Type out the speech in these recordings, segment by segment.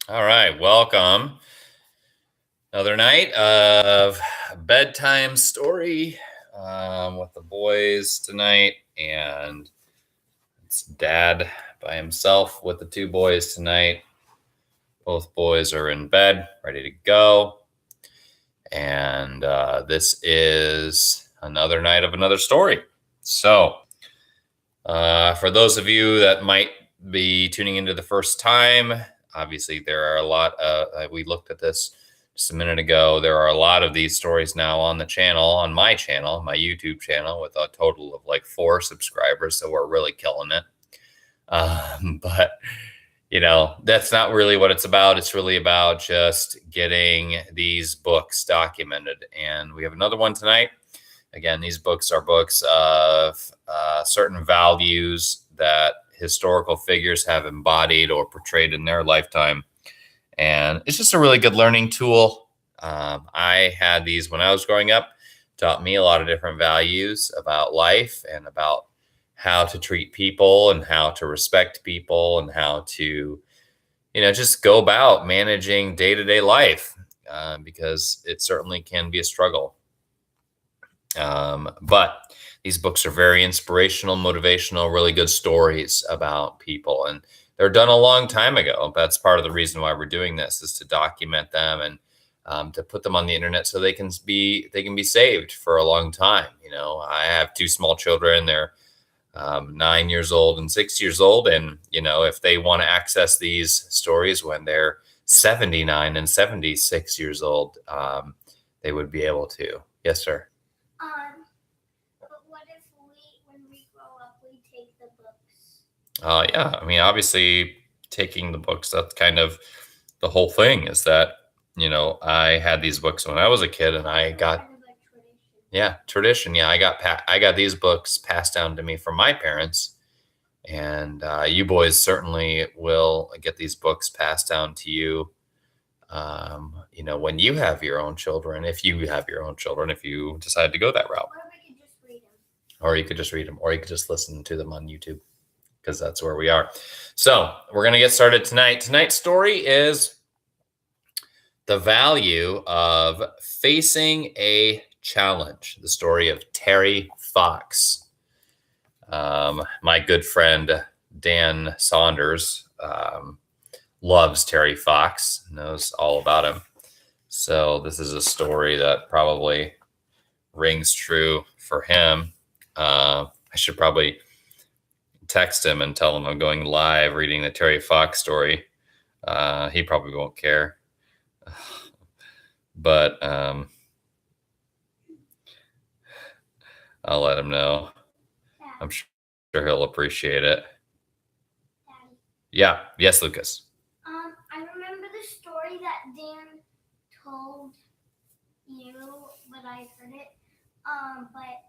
All right, welcome. Another night of bedtime story with the boys tonight, and it's Dad by himself with the two boys tonight. Both boys are in bed, ready to go, and this is another night of another story. So, for those of you that might be tuning into the first time, obviously there are a lot. We looked at this just a minute ago. There are a lot of these stories now on the channel, on my channel, my YouTube channel, with a total of like 4 subscribers. So we're really killing it. But that's not really what it's about. It's really about just getting these books documented. And we have another one tonight. Again, these books are books of certain values that historical figures have embodied or portrayed in their lifetime. And it's just a really good learning tool. I had these when I was growing up, taught me a lot of different values about life and about how to treat people and how to respect people and how to, just go about managing day-to-day life, because it certainly can be a struggle. But these books are very inspirational, motivational, really good stories about people. And they're done a long time ago. That's part of the reason why we're doing this, is to document them and to put them on the internet so they can be saved for a long time. I have 2 small children. They're 9 years old and 6 years old. And, if they want to access these stories when they're 79 and 76 years old, they would be able to. Yes, sir. But what if when we grow up, we take the books? Yeah, I mean, obviously, taking the books, that's kind of the whole thing, is that, I had these books when I was a kid, and I got, Kind of like tradition. yeah, tradition. Yeah, I got these books passed down to me from my parents, and you boys certainly will get these books passed down to you. When you have your own children, if you have your own children, if you decide to go that route, Or we could just read them. or you could just read them, or you could just listen to them on YouTube, because that's where we are. So we're going to get started tonight. Tonight's story is the value of facing a challenge. The story of Terry Fox. My good friend Dan Saunders loves Terry Fox, knows all about him. So this is a story that probably rings true for him. I should probably text him and tell him I'm going live reading the Terry Fox story. He probably won't care. But I'll let him know. I'm sure he'll appreciate it. Daddy. Yeah. Yes, Lucas. I remember the story that Dan told you, but I heard it. But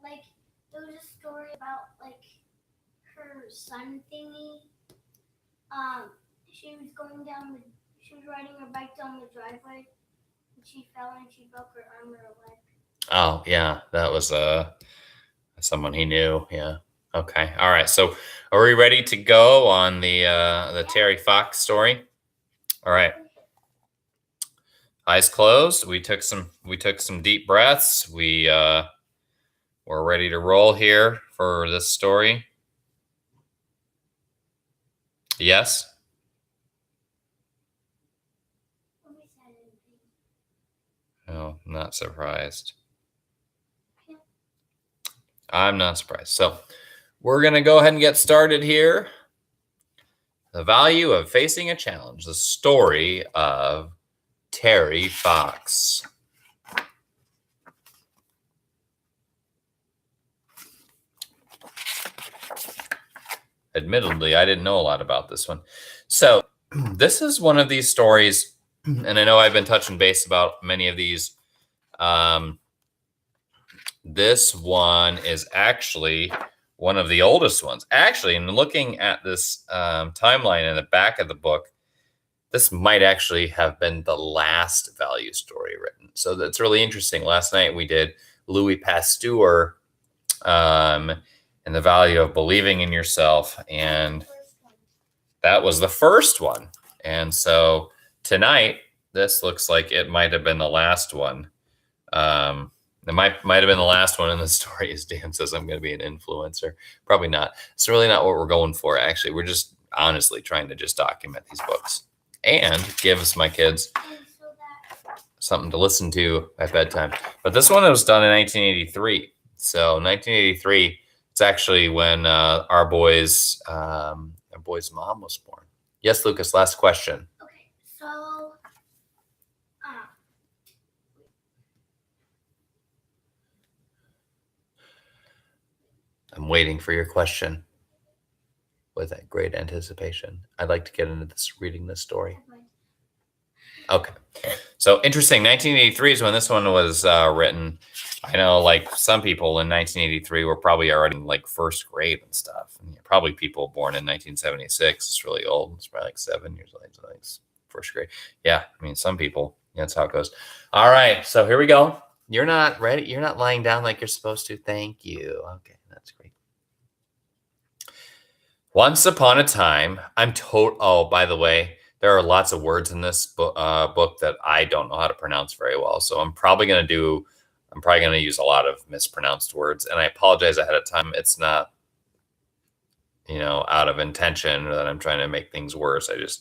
like there was a story about like her son thingy. She was riding her bike down the driveway, and she fell and she broke her arm or her leg. Oh, yeah, that was someone he knew. Yeah. Okay. All right. So, are we ready to go on the Terry Fox story? All right. Eyes closed. We took some deep breaths. We're ready to roll here for this story. Yes. Oh, not surprised. I'm not surprised. So we're going to go ahead and get started here. The value of facing a challenge. The story of Terry Fox. Admittedly, I didn't know a lot about this one. So this is one of these stories, and I know I've been touching base about many of these. This one is actually one of the oldest ones. Actually, in looking at this timeline in the back of the book, this might actually have been the last value story written. So that's really interesting. Last night we did Louis Pasteur and the value of believing in yourself. And that was the first one. And so tonight, this looks like it might have been the last one. It might have been the last one in the story, as Dan says, I'm going to be an influencer. Probably not. It's really not what we're going for, actually. We're just honestly trying to just document these books and gives my kids something to listen to at bedtime. But this one was done in 1983. So 1983, it's actually when our boy's mom was born. Yes, Lucas, last question. Okay, so I'm waiting for your question with that great anticipation. I'd like to get into this, reading this story. Okay. So interesting. 1983 is when this one was written. I know, like, some people in 1983 were probably already in like first grade and stuff. And probably people born in 1976. It's really old. It's probably like 7 years old. So like first grade. Yeah. I mean, some people, that's how it goes. All right. So here we go. You're not ready. You're not lying down like you're supposed to. Thank you. Okay. That's great. Once upon a time, oh, by the way, there are lots of words in this book that I don't know how to pronounce very well. So I'm probably going to use a lot of mispronounced words. And I apologize ahead of time. It's not, out of intention or that I'm trying to make things worse. There's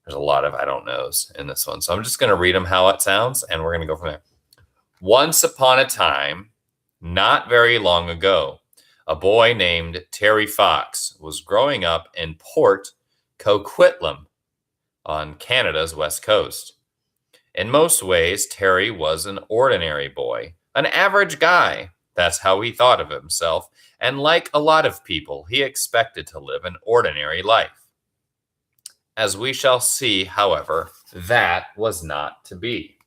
a lot of I don't knows in this one. So I'm just going to read them how it sounds, and we're going to go from there. Once upon a time, not very long ago, a boy named Terry Fox was growing up in Port Coquitlam on Canada's west coast. In most ways, Terry was an ordinary boy, an average guy. That's how he thought of himself. And like a lot of people, he expected to live an ordinary life. As we shall see, however, that was not to be.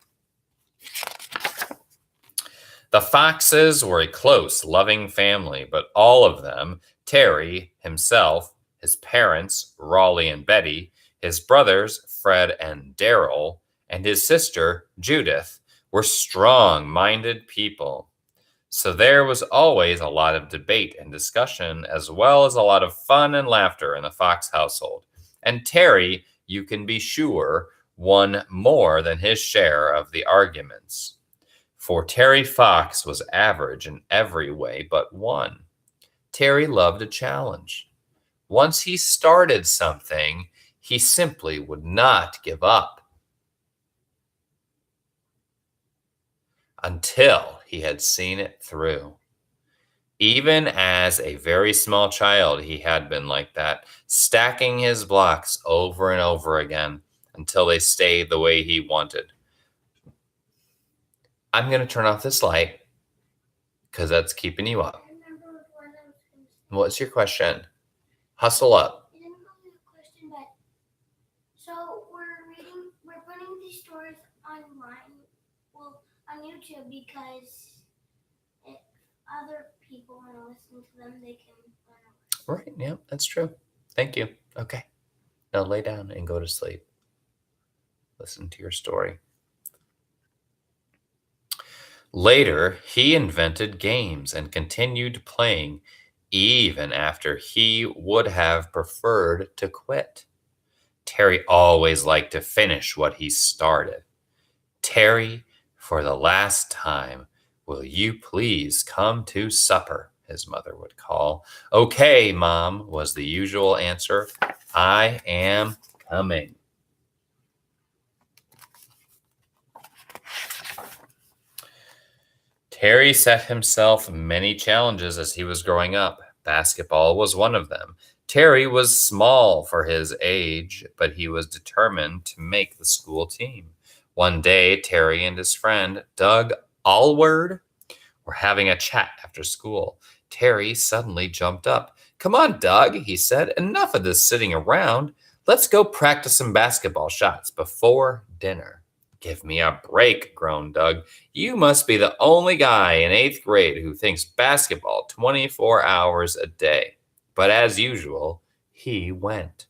The Foxes were a close, loving family, but all of them, Terry himself, his parents, Raleigh and Betty, his brothers, Fred and Daryl, and his sister, Judith, were strong-minded people. So there was always a lot of debate and discussion, as well as a lot of fun and laughter in the Fox household. And Terry, you can be sure, won more than his share of the arguments. For Terry Fox was average in every way but one. Terry loved a challenge. Once he started something, he simply would not give up until he had seen it through. Even as a very small child, he had been like that, stacking his blocks over and over again until they stayed the way he wanted. I'm going to turn off this light because that's keeping you up. What's your question? Hustle up. I didn't know the question, but so we're putting these stories online, on YouTube, because if other people want to listen to them, they can learn. Right, yeah, that's true. Thank you. Okay. Now lay down and go to sleep. Listen to your story. Later, he invented games and continued playing even after he would have preferred to quit. Terry always liked to finish what he started. Terry, for the last time, will you please come to supper? His mother would call. Okay, Mom, was the usual answer. I am coming. Terry set himself many challenges as he was growing up. Basketball was one of them. Terry was small for his age, but he was determined to make the school team. One day, Terry and his friend, Doug Allward, were having a chat after school. Terry suddenly jumped up. Come on, Doug, he said. Enough of this sitting around. Let's go practice some basketball shots before dinner. Give me a break, groaned Doug. You must be the only guy in 8th grade who thinks basketball 24 hours a day. But as usual, he went.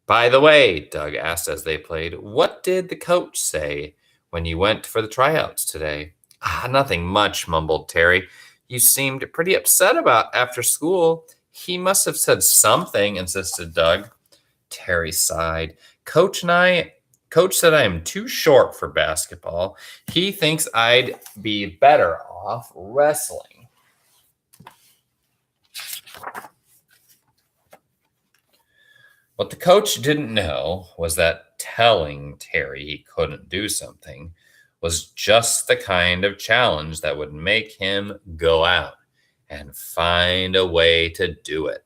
By the way, Doug asked as they played, what did the coach say when you went for the tryouts today? Nothing much, mumbled Terry. You seemed pretty upset about after school. He must have said something, insisted Doug. Terry sighed. Coach said I am too short for basketball. He thinks I'd be better off wrestling. What the coach didn't know was that telling Terry he couldn't do something was just the kind of challenge that would make him go out and find a way to do it.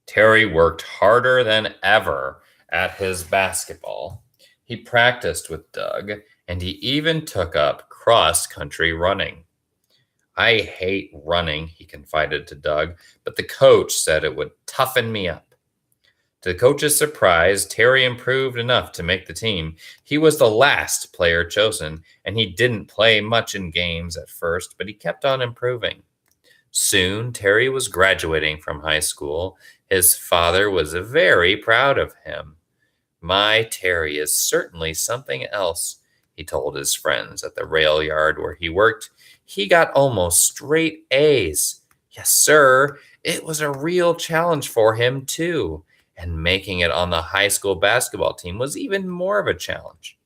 Terry worked harder than ever at his basketball. He practiced with Doug, and he even took up cross-country running. I hate running, he confided to Doug, but the coach said it would toughen me up. To the coach's surprise, Terry improved enough to make the team. He was the last player chosen, and he didn't play much in games at first, but he kept on improving. Soon, Terry was graduating from high school. His father was very proud of him. My Terry is certainly something else, he told his friends at the rail yard where he worked. He got almost straight A's. Yes, sir. It was a real challenge for him, too. And making it on the high school basketball team was even more of a challenge.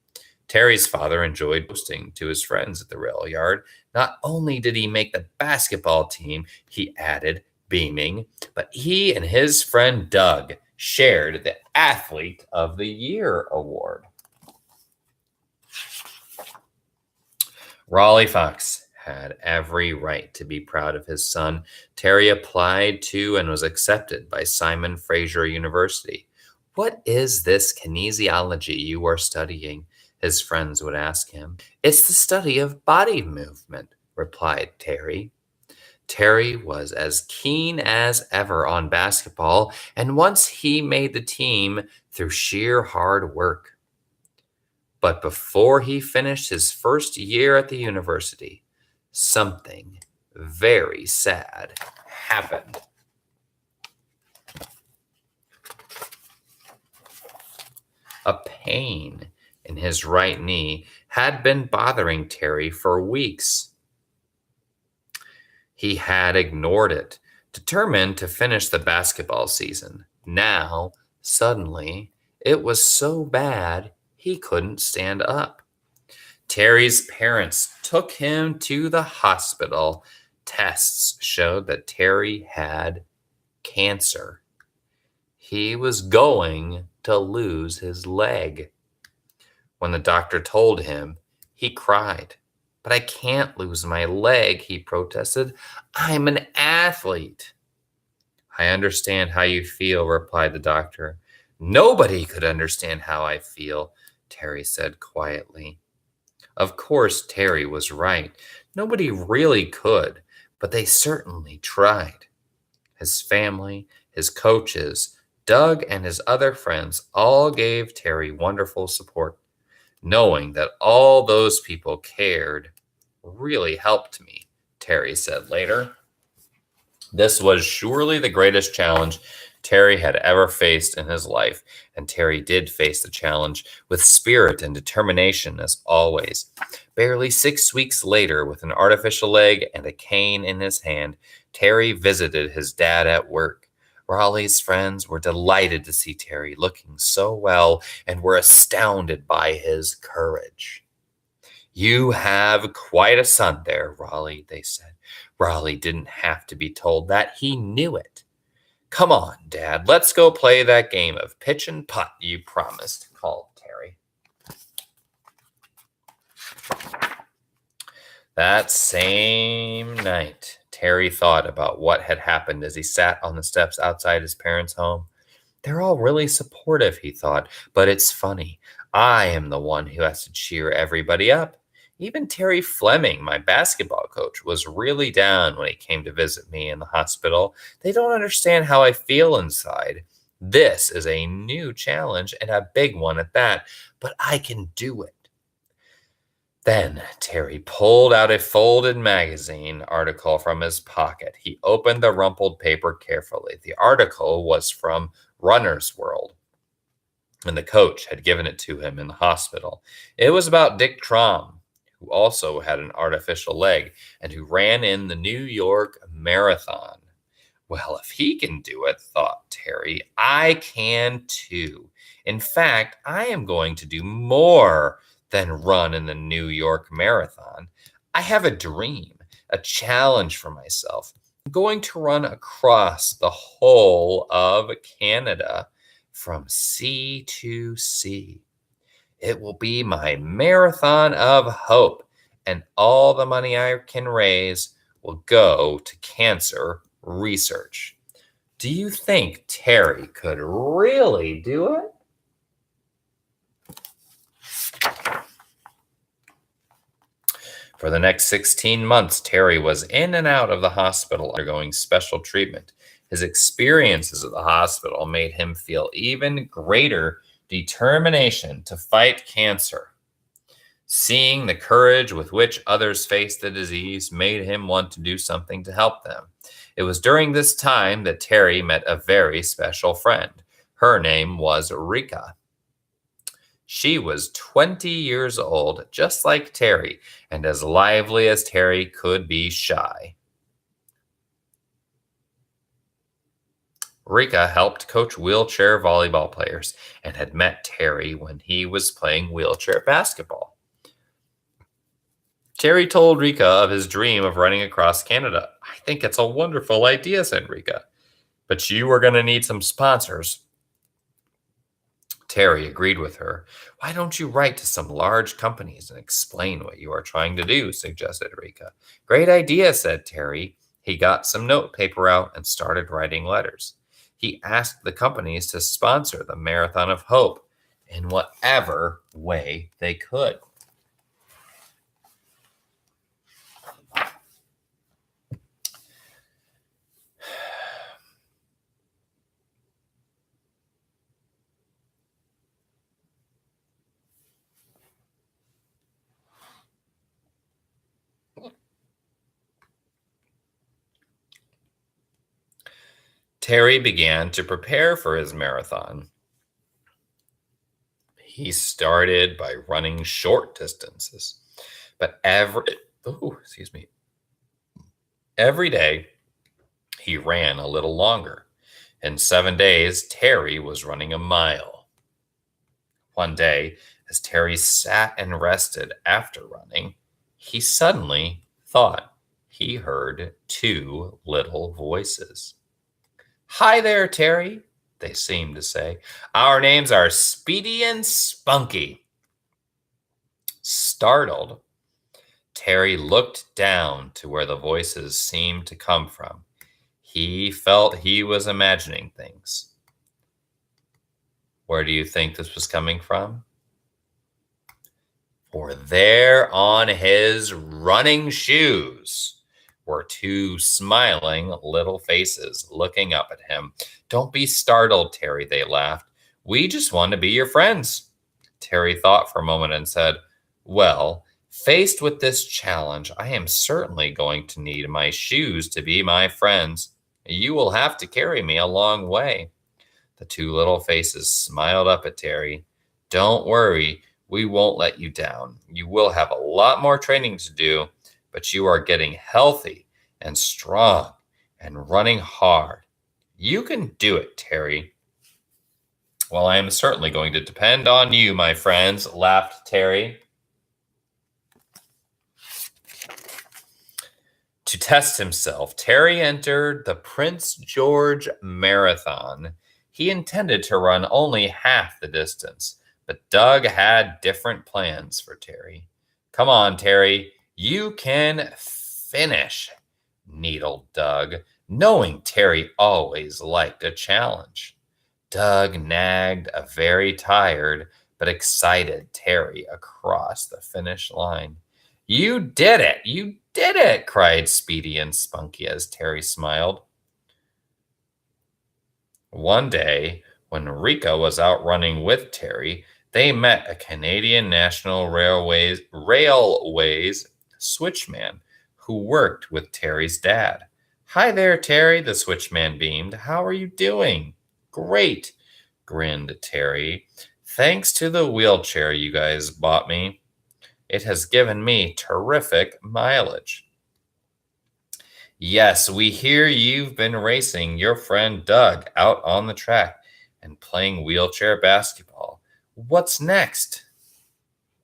Terry's father enjoyed boasting to his friends at the rail yard. Not only did he make the basketball team, he added, beaming, but he and his friend Doug shared the Athlete of the Year award. Raleigh Fox had every right to be proud of his son. Terry applied to and was accepted by Simon Fraser University. What is this kinesiology you are studying? His friends would ask him. It's the study of body movement, replied Terry. Terry was as keen as ever on basketball, and once he made the team through sheer hard work. But before he finished his first year at the university, something very sad happened. A pain in his right knee had been bothering Terry for weeks. He had ignored it, determined to finish the basketball season. Now, suddenly, it was so bad he couldn't stand up. Terry's parents took him to the hospital. Tests showed that Terry had cancer. He was going to lose his leg. When the doctor told him, he cried. But I can't lose my leg, he protested. I'm an athlete. I understand how you feel, replied the doctor. Nobody could understand how I feel, Terry said quietly. Of course, Terry was right. Nobody really could, but they certainly tried. His family, his coaches, Doug, and his other friends all gave Terry wonderful support. Knowing that all those people cared really helped me, Terry said later. This was surely the greatest challenge Terry had ever faced in his life, and Terry did face the challenge with spirit and determination as always. Barely 6 weeks later, with an artificial leg and a cane in his hand, Terry visited his dad at work. Raleigh's friends were delighted to see Terry looking so well and were astounded by his courage. You have quite a son there, Raleigh, they said. Raleigh didn't have to be told that. He knew it. Come on, Dad, let's go play that game of pitch and putt you promised, called Terry. That same night, Terry thought about what had happened as he sat on the steps outside his parents' home. They're all really supportive, he thought, but it's funny. I am the one who has to cheer everybody up. Even Terry Fleming, my basketball coach, was really down when he came to visit me in the hospital. They don't understand how I feel inside. This is a new challenge and a big one at that, but I can do it. Then Terry pulled out a folded magazine article from his pocket. He opened the rumpled paper carefully. The article was from Runner's World, and the coach had given it to him in the hospital. It was about Dick Traum, who also had an artificial leg and who ran in the New York Marathon. Well, if he can do it, thought Terry, I can too. In fact, I am going to do more than run in the New York Marathon. I have a dream, a challenge for myself. I'm going to run across the whole of Canada from sea to sea. It will be my marathon of hope, and all the money I can raise will go to cancer research. Do you think Terry could really do it? For the next 16 months, Terry was in and out of the hospital undergoing special treatment. His experiences at the hospital made him feel even greater determination to fight cancer. Seeing the courage with which others face the disease made him want to do something to help them. It was during this time that Terry met a very special friend. Her name was Rika. She was 20 years old, just like Terry, and as lively as Terry could be shy. Rika helped coach wheelchair volleyball players and had met Terry when he was playing wheelchair basketball. Terry told Rika of his dream of running across Canada. I think it's a wonderful idea, said Rika, but you are going to need some sponsors. Terry agreed with her. Why don't you write to some large companies and explain what you are trying to do, suggested Rika. Great idea, said Terry. He got some note paper out and started writing letters. He asked the companies to sponsor the Marathon of Hope in whatever way they could. Terry began to prepare for his marathon. He started by running short distances, but every day he ran a little longer. In 7 days, Terry was running a mile. One day, as Terry sat and rested after running, he suddenly thought he heard two little voices. Hi there, Terry, they seemed to say. Our names are Speedy and Spunky. Startled, Terry looked down to where the voices seemed to come from. He felt he was imagining things. Where do you think this was coming from? For there on his running shoes were two smiling little faces looking up at him. Don't be startled, Terry, they laughed. We just want to be your friends. Terry thought for a moment and said, well, faced with this challenge, I am certainly going to need my shoes to be my friends. You will have to carry me a long way. The two little faces smiled up at Terry. Don't worry, we won't let you down. You will have a lot more training to do, but you are getting healthy and strong and running hard. You can do it, Terry. Well, I am certainly going to depend on you, my friends, laughed Terry. To test himself, Terry entered the Prince George Marathon. He intended to run only half the distance, but Doug had different plans for Terry. Come on, Terry, you can finish, needled Doug, knowing Terry always liked a challenge. Doug nagged a very tired but excited Terry across the finish line. You did it! You did it! Cried Speedy and Spunky as Terry smiled. One day, when Rika was out running with Terry, they met a Canadian National Railways switchman who worked with Terry's dad. Hi there, Terry, the switchman beamed. How are you doing? Great, grinned Terry. Thanks to the wheelchair you guys bought me. It has given me terrific mileage. Yes, we hear you've been racing your friend Doug out on the track and playing wheelchair basketball. What's next?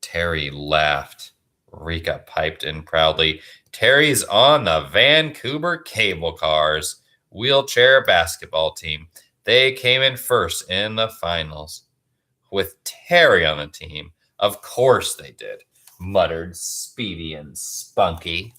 Terry laughed. Rika piped in proudly. Terry's on the Vancouver Cable Cars wheelchair basketball team. They came in first in the finals. With Terry on the team, of course they did, muttered Speedy and Spunky.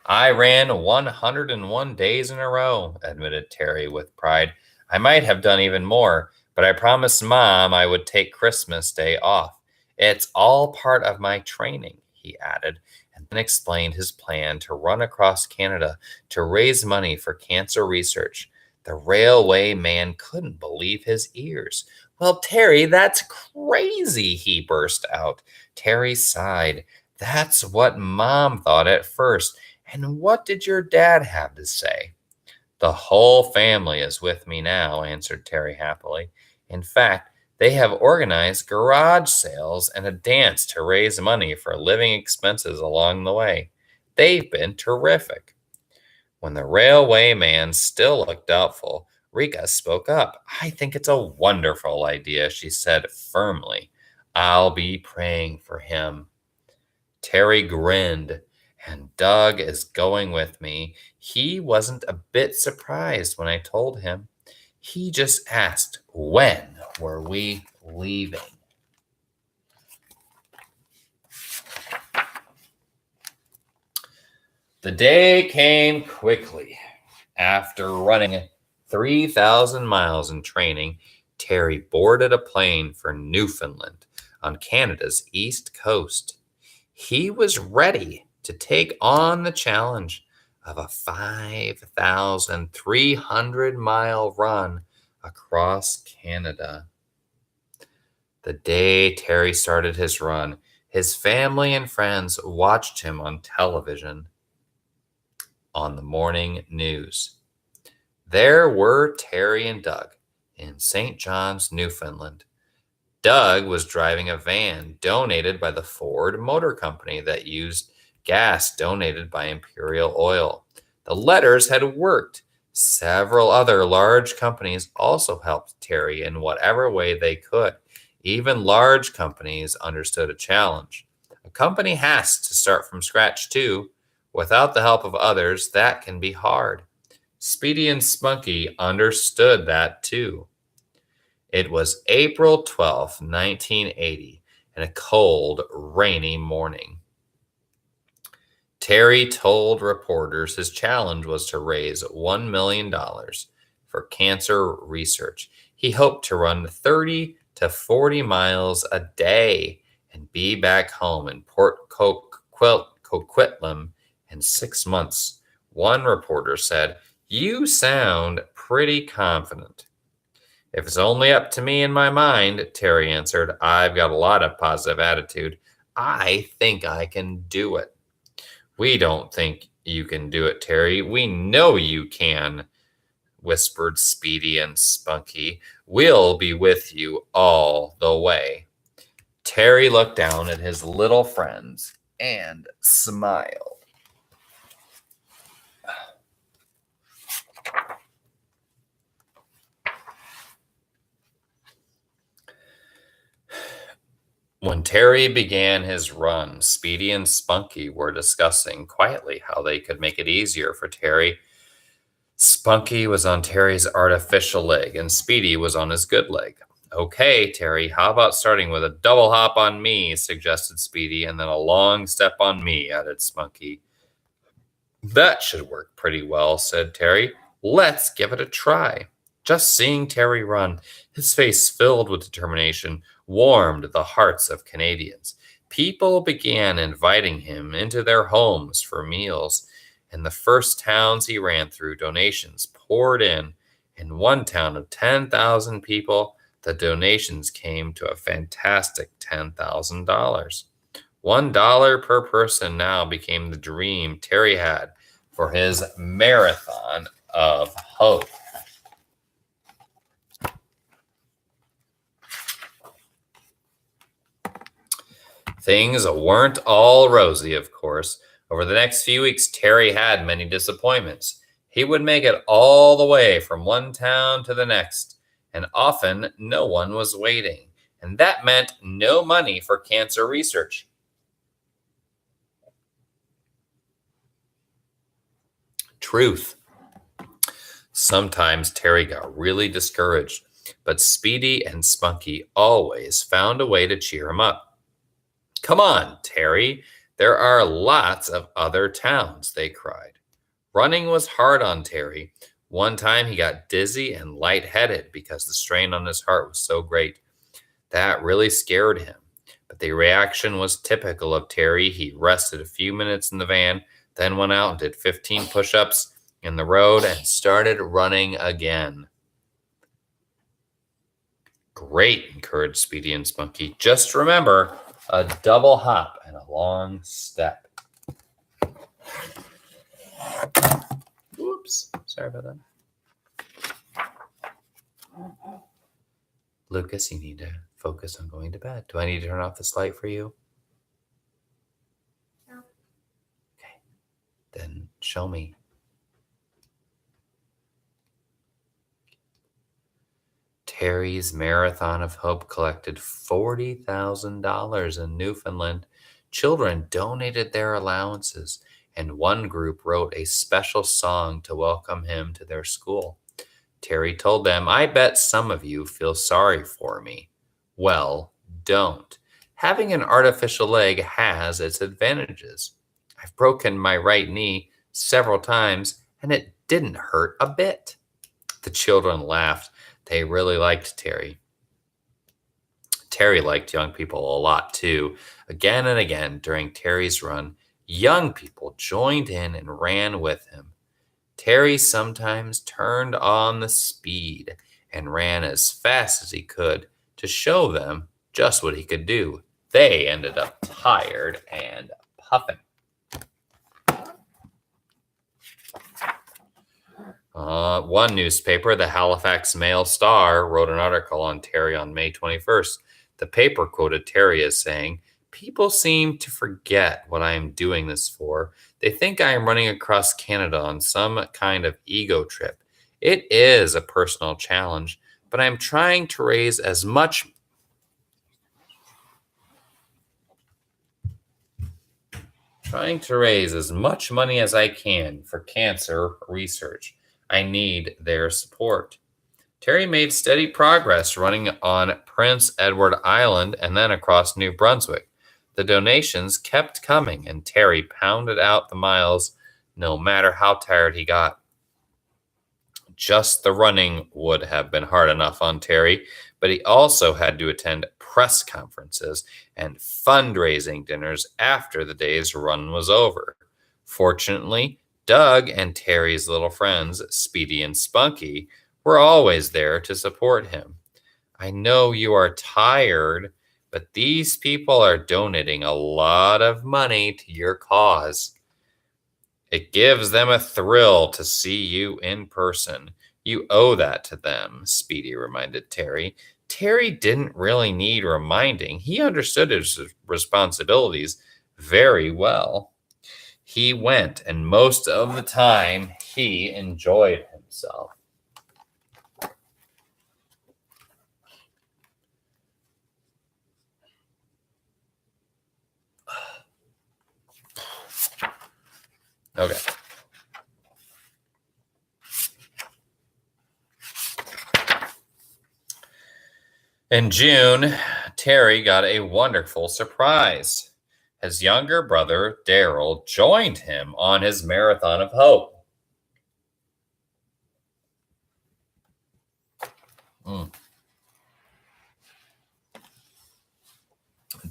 I ran 101 days in a row, admitted Terry with pride. I might have done even more, but I promised Mom I would take Christmas Day off. It's all part of my training, he added, and then explained his plan to run across Canada to raise money for cancer research. The railway man couldn't believe his ears. Well, Terry, that's crazy, he burst out. Terry sighed. That's what Mom thought at first. And what did your dad have to say? The whole family is with me now, answered Terry happily. In fact, they have organized garage sales and a dance to raise money for living expenses along the way. They've been terrific. When the railway man still looked doubtful, Rika spoke up. I think it's a wonderful idea, she said firmly. I'll be praying for him. Terry grinned. And Doug is going with me. He wasn't a bit surprised when I told him. He just asked, when were we leaving? The day came quickly. After running 3,000 miles in training, Terry boarded a plane for Newfoundland on Canada's east coast. He was ready to take on the challenge of a 5,300-mile run across Canada. The day Terry started his run, his family and friends watched him on television on the morning news. There were Terry and Doug in St. John's, Newfoundland. Doug was driving a van donated by the Ford Motor Company that used gas donated by Imperial Oil. The letters had worked. Several other large companies also helped Terry in whatever way they could. Even large companies understood a challenge. A company has to start from scratch too. Without the help of others, that can be hard. Speedy and Spunky understood that too. It was April 12th, 1980, and a cold, rainy morning. Terry told reporters his challenge was to raise $1 million for cancer research. He hoped to run 30 to 40 miles a day and be back home in Port Coquitlam in 6 months. One reporter said, "You sound pretty confident." If it's only up to me and my mind, Terry answered, I've got a lot of positive attitude. I think I can do it. We don't think you can do it, Terry. We know you can, whispered Speedy and Spunky. We'll be with you all the way. Terry looked down at his little friends and smiled. When Terry began his run, Speedy and Spunky were discussing quietly how they could make it easier for Terry. Spunky was on Terry's artificial leg, and Speedy was on his good leg. Okay, Terry, how about starting with a double hop on me, suggested Speedy, and then a long step on me, added Spunky. That should work pretty well, said Terry. Let's give it a try. Just seeing Terry run, his face filled with determination, warmed the hearts of Canadians. People began inviting him into their homes for meals. In the first towns he ran through, donations poured in. In one town of 10,000 people, the donations came to a fantastic $10,000. $1 per person now became the dream Terry had for his marathon of hope. Things weren't all rosy, of course. Over the next few weeks, Terry had many disappointments. He would make it all the way from one town to the next, and often no one was waiting. And that meant no money for cancer research. Truth. Sometimes Terry got really discouraged, but Speedy and Spunky always found a way to cheer him up. Come on, Terry. There are lots of other towns, they cried. Running was hard on Terry. One time he got dizzy and lightheaded because the strain on his heart was so great. That really scared him. But the reaction was typical of Terry. He rested a few minutes in the van, then went out and did 15 push-ups in the road and started running again. Great, encouraged Speedy and Spunky. Just remember, a double hop and a long step. Whoops, sorry about that. Lucas, you need to focus on going to bed. Do I need to turn off this light for you? No. Okay, then show me. Terry's Marathon of Hope collected $40,000 in Newfoundland. Children donated their allowances, and one group wrote a special song to welcome him to their school. Terry told them, I bet some of you feel sorry for me. Well, don't. Having an artificial leg has its advantages. I've broken my right knee several times, and it didn't hurt a bit. The children laughed. They really liked Terry. Terry liked young people a lot, too. Again and again during Terry's run, young people joined in and ran with him. Terry sometimes turned on the speed and ran as fast as he could to show them just what he could do. They ended up tired and puffing. One newspaper, the Halifax Mail Star, wrote an article on Terry on May 21st. The paper quoted Terry as saying, people seem to forget what I am doing this for. They think I am running across Canada on some kind of ego trip. It is a personal challenge, but I'm trying to raise as much money as I can for cancer research. I need their support. Terry made steady progress running on Prince Edward Island and then across New Brunswick. The donations kept coming, and Terry pounded out the miles no matter how tired he got. Just the running would have been hard enough on Terry, but he also had to attend press conferences and fundraising dinners after the day's run was over. Fortunately, Doug and Terry's little friends, Speedy and Spunky, were always there to support him. I know you are tired, but these people are donating a lot of money to your cause. It gives them a thrill to see you in person. You owe that to them, Speedy reminded Terry. Terry didn't really need reminding. He understood his responsibilities very well. He went, and most of the time, he enjoyed himself. Okay. In June, Terry got a wonderful surprise. His younger brother, Daryl, joined him on his Marathon of Hope.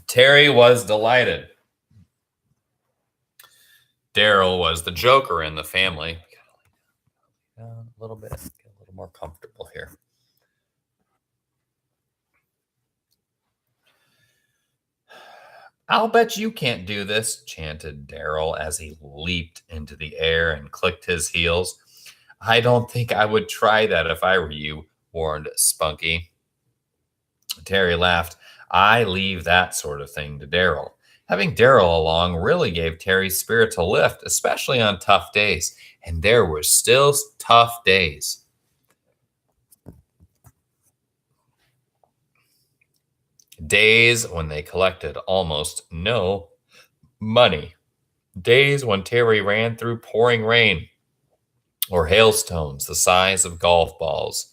Terry was delighted. Daryl was the joker in the family. A little bit, get a little more comfortable here. I'll bet you can't do this, chanted Daryl as he leaped into the air and clicked his heels. I don't think I would try that if I were you, warned Spunky. Terry laughed. I leave that sort of thing to Daryl. Having Daryl along really gave Terry's spirits a lift, especially on tough days. And there were still tough days. Days when they collected almost no money. Days when Terry ran through pouring rain or hailstones the size of golf balls.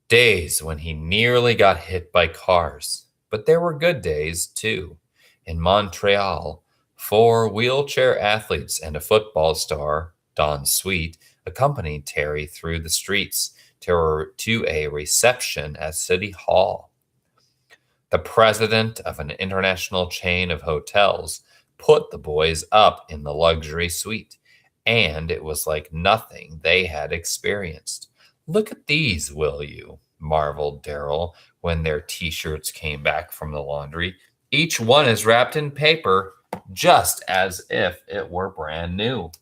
Days when he nearly got hit by cars. But there were good days, too. In Montreal, 4 wheelchair athletes and a football star, Don Sweet, accompanied Terry through the streets to a reception at City Hall. The president of an international chain of hotels put the boys up in the luxury suite, and it was like nothing they had experienced. "Look at these, will you?" marveled Daryl when their t-shirts came back from the laundry. "Each one is wrapped in paper, just as if it were brand new."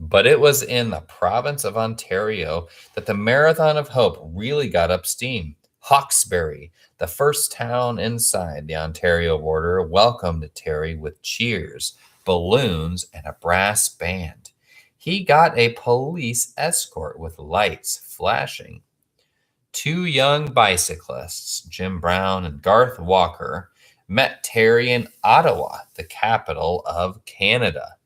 But it was in the province of Ontario that the Marathon of Hope really got up steam. Hawkesbury, the first town inside the Ontario border, welcomed Terry with cheers, balloons, and a brass band. He got a police escort with lights flashing. 2 young bicyclists, Jim Brown and Garth Walker, met Terry in Ottawa, the capital of Canada.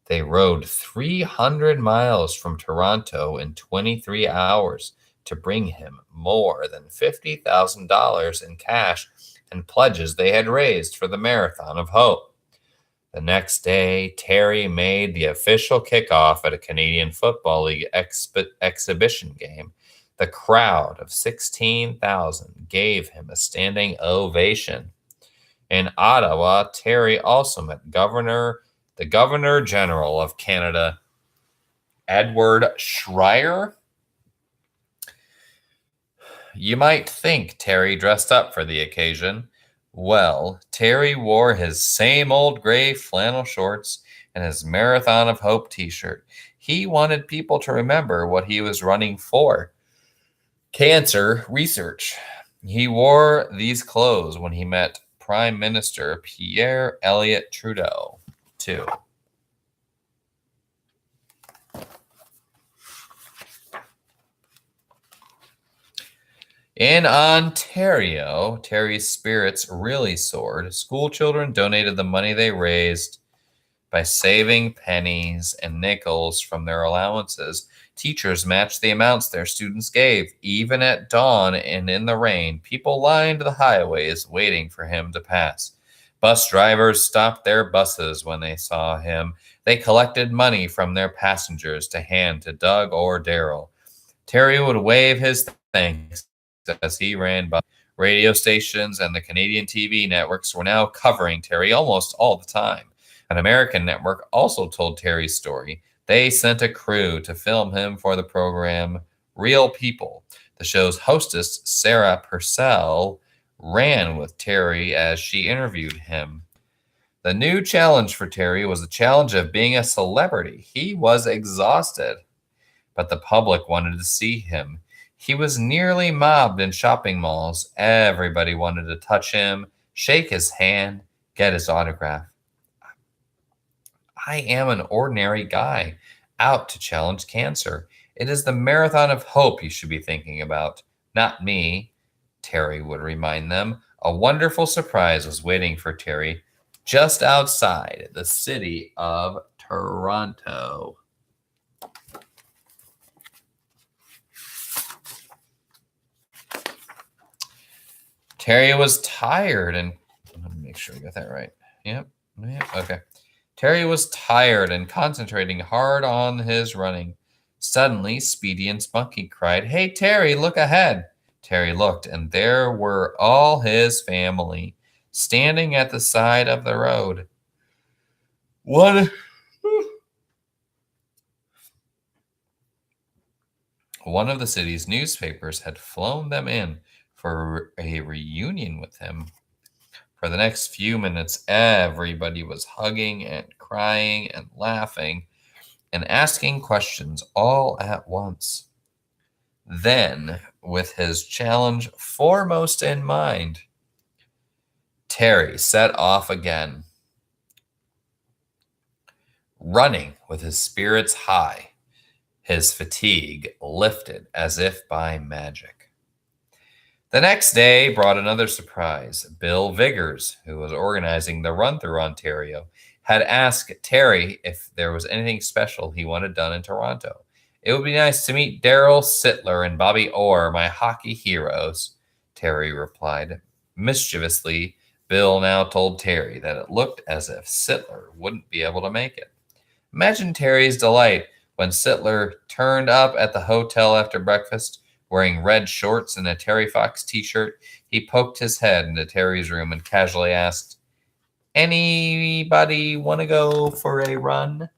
They rode 300 miles from Toronto in 23 hours to bring him more than $50,000 in cash and pledges they had raised for the Marathon of Hope. The next day, Terry made the official kickoff at a Canadian Football League exhibition game. The crowd of 16,000 gave him a standing ovation. In Ottawa, Terry also met the Governor General of Canada, Edward Schreyer. You might think Terry dressed up for the occasion. Well, Terry wore his same old gray flannel shorts and his Marathon of Hope t-shirt. He wanted people to remember what he was running for: cancer research. He wore these clothes when he met Prime Minister Pierre Elliott Trudeau, too. In Ontario, Terry's spirits really soared. School children donated the money they raised by saving pennies and nickels from their allowances. Teachers matched the amounts their students gave. Even at dawn and in the rain, people lined the highways waiting for him to pass. Bus drivers stopped their buses when they saw him. They collected money from their passengers to hand to Doug or Daryl. Terry would wave his thanks as he ran by. Radio stations and the Canadian TV networks were now covering Terry almost all the time. An American network also told Terry's story. They sent a crew to film him for the program Real People. The show's hostess, Sarah Purcell, ran with Terry as she interviewed him. The new challenge for Terry was the challenge of being a celebrity. He was exhausted, but the public wanted to see him. He was nearly mobbed in shopping malls. Everybody wanted to touch him, shake his hand, get his autograph. I am an ordinary guy out to challenge cancer. It is the Marathon of Hope you should be thinking about, not me, Terry would remind them. A wonderful surprise was waiting for Terry just outside the city of Toronto. Terry was tired and let me make sure I got that right. Yep. Okay. Terry was tired and concentrating hard on his running. Suddenly, Speedy and Spunky cried, "Hey, Terry, look ahead." Terry looked, and there were all his family standing at the side of the road. One of the city's newspapers had flown them in for a reunion with him. For the next few minutes, everybody was hugging and crying and laughing and asking questions all at once. Then, with his challenge foremost in mind, Terry set off again, running with his spirits high, his fatigue lifted as if by magic. The next day brought another surprise. Bill Viggers, who was organizing the run through Ontario, had asked Terry if there was anything special he wanted done in Toronto. It would be nice to meet Daryl Sittler and Bobby Orr, my hockey heroes, Terry replied. Mischievously, Bill now told Terry that it looked as if Sittler wouldn't be able to make it. Imagine Terry's delight when Sittler turned up at the hotel after breakfast. Wearing red shorts and a Terry Fox t-shirt, he poked his head into Terry's room and casually asked, "Anybody want to go for a run?"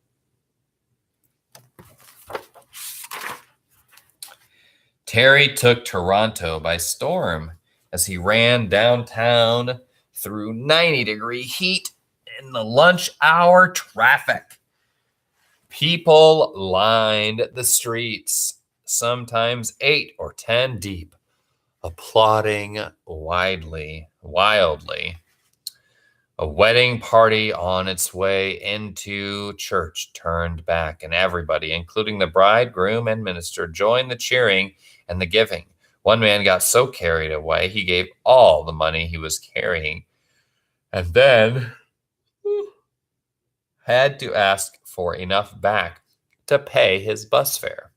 Terry took Toronto by storm as he ran downtown through 90-degree heat in the lunch hour traffic. People lined the streets, sometimes 8 or 10 deep, applauding wildly. A wedding party on its way into church turned back, and everybody, including the bride, groom, and minister, joined the cheering and the giving. One man got so carried away, he gave all the money he was carrying, and then had to ask for enough back to pay his bus fare.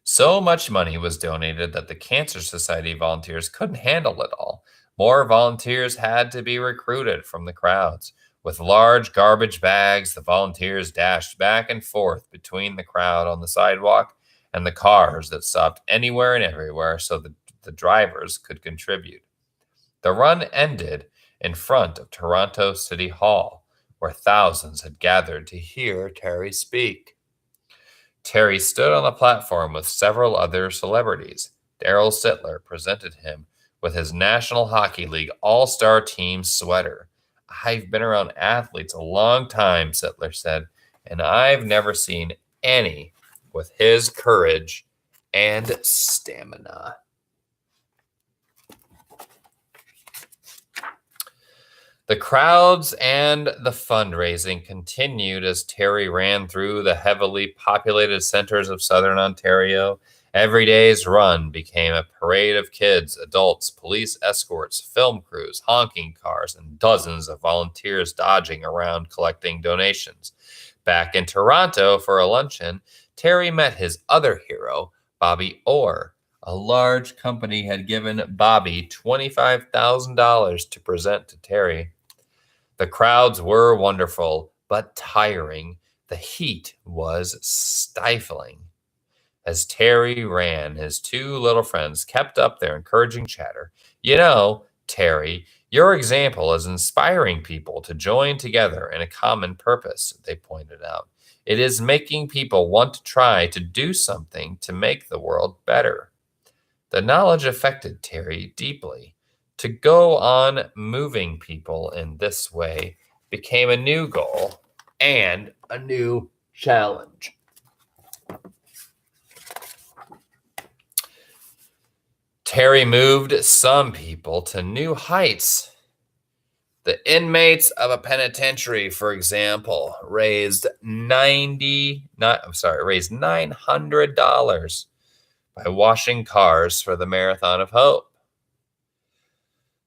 So much money was donated that the Cancer Society volunteers couldn't handle it all. More volunteers had to be recruited from the crowds. With large garbage bags, the volunteers dashed back and forth between the crowd on the sidewalk and the cars that stopped anywhere and everywhere so that the drivers could contribute. The run ended in front of Toronto City Hall, where thousands had gathered to hear Terry speak. Terry stood on the platform with several other celebrities. Daryl Sittler presented him with his National Hockey League All-Star Team sweater. "I've been around athletes a long time," Sittler said, "and I've never seen any with his courage and stamina." The crowds and the fundraising continued as Terry ran through the heavily populated centers of southern Ontario. Every day's run became a parade of kids, adults, police escorts, film crews, honking cars, and dozens of volunteers dodging around collecting donations. Back in Toronto for a luncheon, Terry met his other hero, Bobby Orr. A large company had given Bobby $25,000 to present to Terry. The crowds were wonderful, but tiring. The heat was stifling. As Terry ran, his two little friends kept up their encouraging chatter. "You know, Terry, your example is inspiring people to join together in a common purpose," they pointed out. "It is making people want to try to do something to make the world better." The knowledge affected Terry deeply. To go on moving people in this way became a new goal and a new challenge. Terry moved some people to new heights. The inmates of a penitentiary, for example, raised $900 by washing cars for the Marathon of Hope.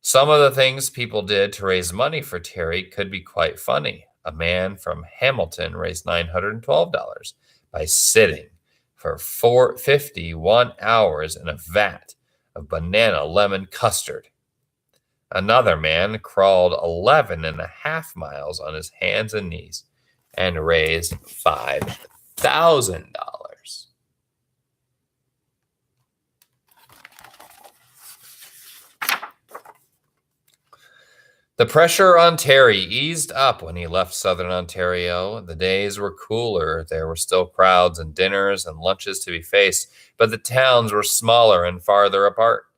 Some of the things people did to raise money for Terry could be quite funny. A man from Hamilton raised $912 by sitting for 51 hours in a vat of banana lemon custard. Another man crawled 11.5 miles on his hands and knees and raised $5,000. The pressure on Terry eased up when he left southern Ontario. The days were cooler. There were still crowds and dinners and lunches to be faced, but the towns were smaller and farther apart.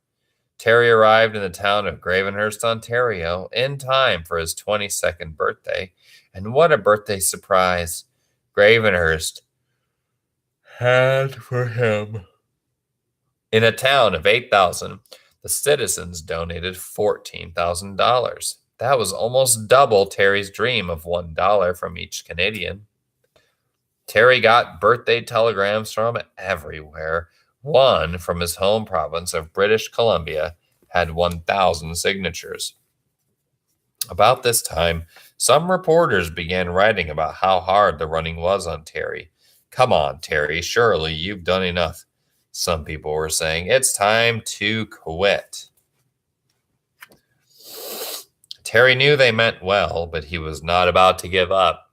Terry arrived in the town of Gravenhurst, Ontario, in time for his 22nd birthday. And what a birthday surprise! Gravenhurst had for him. In a town of 8,000, the citizens donated $14,000. That was almost double Terry's dream of $1 from each Canadian. Terry got birthday telegrams from everywhere. One from his home province of British Columbia had 1,000 signatures. About this time, some reporters began writing about how hard the running was on Terry. "Come on, Terry, surely you've done enough." Some people were saying, "It's time to quit." Terry knew they meant well, but he was not about to give up.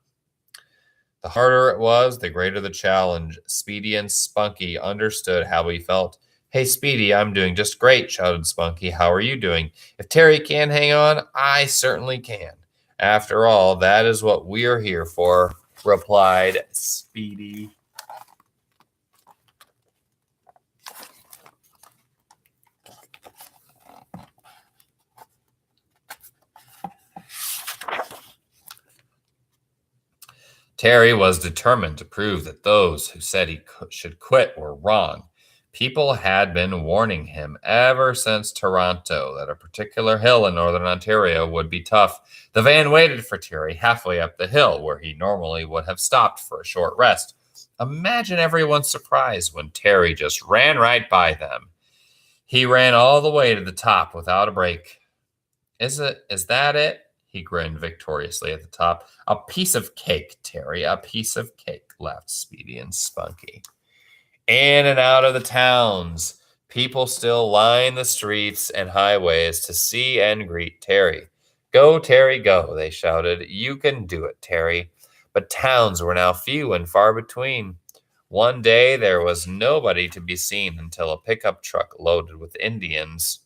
The harder it was, the greater the challenge. Speedy and Spunky understood how he felt. "Hey, Speedy, I'm doing just great," shouted Spunky. "How are you doing?" "If Terry can hang on, I certainly can. After all, that is what we are here for," replied Speedy. Terry was determined to prove that those who said he should quit were wrong. People had been warning him ever since Toronto that a particular hill in northern Ontario would be tough. The van waited for Terry halfway up the hill, where he normally would have stopped for a short rest. Imagine everyone's surprise when Terry just ran right by them. He ran all the way to the top without a break. Is that it?" He grinned victoriously at the top. "A piece of cake, Terry, a piece of cake," laughed Speedy and Spunky. In and out of the towns, people still lined the streets and highways to see and greet Terry. "Go, Terry, go," they shouted. "You can do it, Terry." But towns were now few and far between. One day there was nobody to be seen until a pickup truck loaded with Indians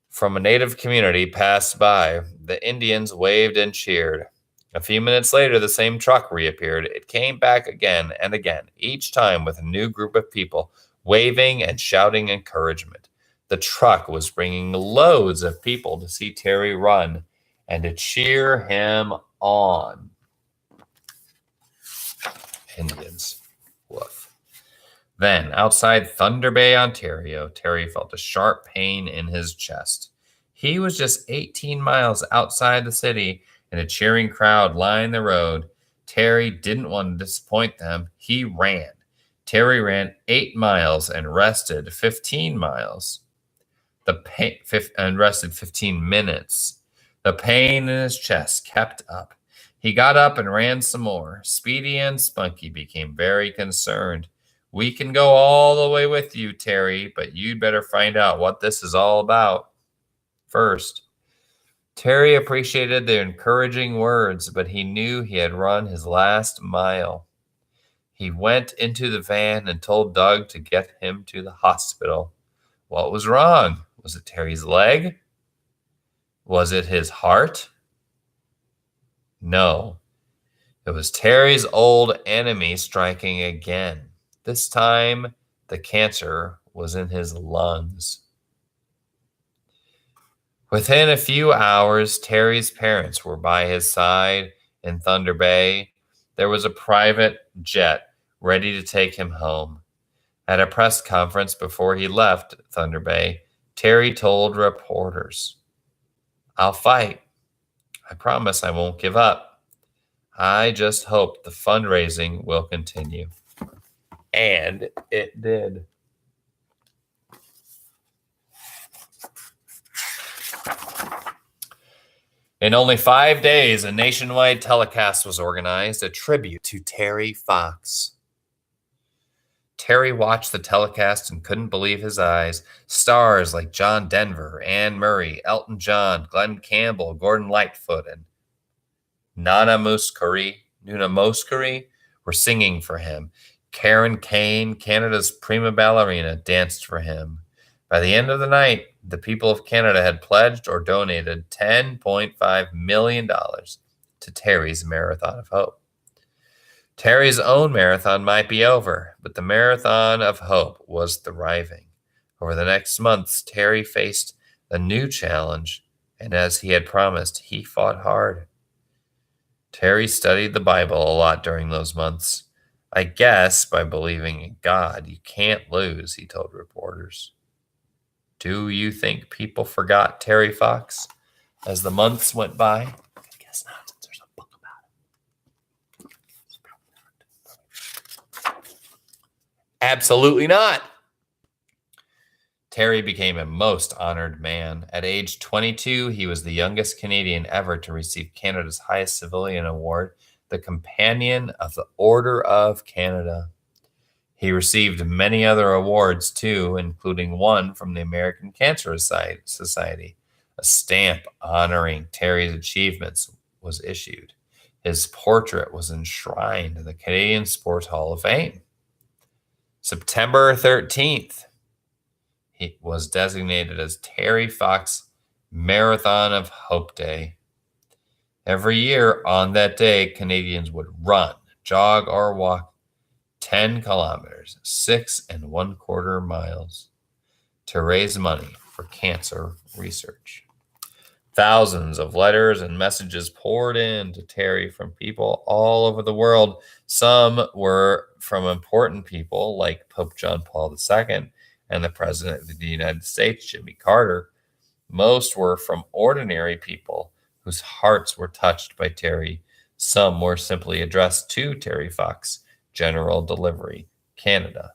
from a native community passed by. The Indians waved and cheered. A few minutes later, the same truck reappeared. It came back again and again, each time with a new group of people, waving and shouting encouragement. The truck was bringing loads of people to see Terry run and to cheer him on. Indians. Woof. Then, outside Thunder Bay, Ontario, Terry felt a sharp pain in his chest. He was just 18 miles outside the city, and a cheering crowd lined the road. Terry didn't want to disappoint them. He ran. Terry ran 8 miles and rested 15 miles. And rested 15 minutes. The pain in his chest kept up. He got up and ran some more. Speedy and Spunky became very concerned. "We can go all the way with you, Terry, but you'd better find out what this is all about first." Terry appreciated their encouraging words, but he knew he had run his last mile. He went into the van and told Doug to get him to the hospital. What was wrong? Was it Terry's leg? Was it his heart? No. It was Terry's old enemy striking again. This time, the cancer was in his lungs. Within a few hours, Terry's parents were by his side in Thunder Bay. There was a private jet ready to take him home. At a press conference before he left Thunder Bay, Terry told reporters, "I'll fight. I promise I won't give up. I just hope the fundraising will continue." And it did. In only 5 days, a nationwide telecast was organized, a tribute to Terry Fox. Terry watched the telecast and couldn't believe his eyes. Stars like John Denver, Anne Murray, Elton John, Glenn Campbell, Gordon Lightfoot, and Nuna Mouskouri were singing for him. Karen Kane, Canada's prima ballerina, danced for him. By the end of the night, the people of Canada had pledged or donated $10.5 million to Terry's Marathon of Hope. Terry's own marathon might be over, but the Marathon of Hope was thriving. Over the next months, Terry faced a new challenge, and as he had promised, he fought hard. Terry studied the Bible a lot during those months. I guess by believing in God, you can't lose, he told reporters. Do you think people forgot Terry Fox as the months went by? I guess not, since there's a book about it. Absolutely not. Terry became a most honored man. At age 22, he was the youngest Canadian ever to receive Canada's highest civilian award, the Companion of the Order of Canada. He received many other awards too, including one from the American Cancer Society. A stamp honoring Terry's achievements was issued. His portrait was enshrined in the Canadian Sports Hall of Fame. September 13th, he was designated as Terry Fox Marathon of Hope Day. Every year on that day, Canadians would run, jog, or walk 10 kilometers, 6 1/4 miles, to raise money for cancer research. Thousands of letters and messages poured in to Terry from people all over the world. Some were from important people like Pope John Paul II and the President of the United States, Jimmy Carter. Most were from ordinary people whose hearts were touched by Terry. Some were simply addressed to Terry Fox, General Delivery, Canada.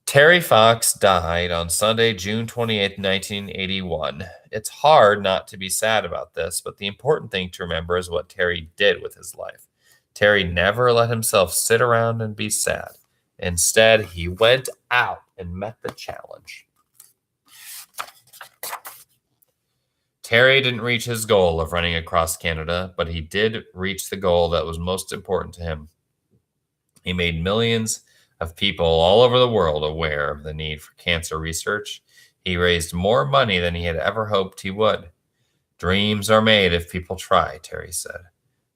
Terry Fox died on Sunday, June 28, 1981. It's hard not to be sad about this, but the important thing to remember is what Terry did with his life. Terry never let himself sit around and be sad. Instead, he went out and met the challenge. Terry didn't reach his goal of running across Canada, but he did reach the goal that was most important to him. He made millions of people all over the world aware of the need for cancer research. He raised more money than he had ever hoped he would. Dreams are made if people try, Terry said.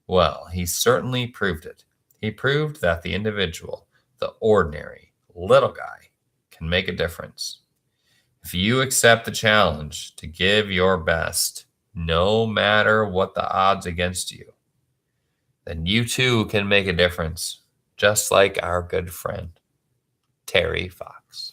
Well, he certainly proved it. He proved that the individual, the ordinary, little guy, can make a difference. If you accept the challenge to give your best, no matter what the odds against you, then you too can make a difference, just like our good friend, Terry Fox.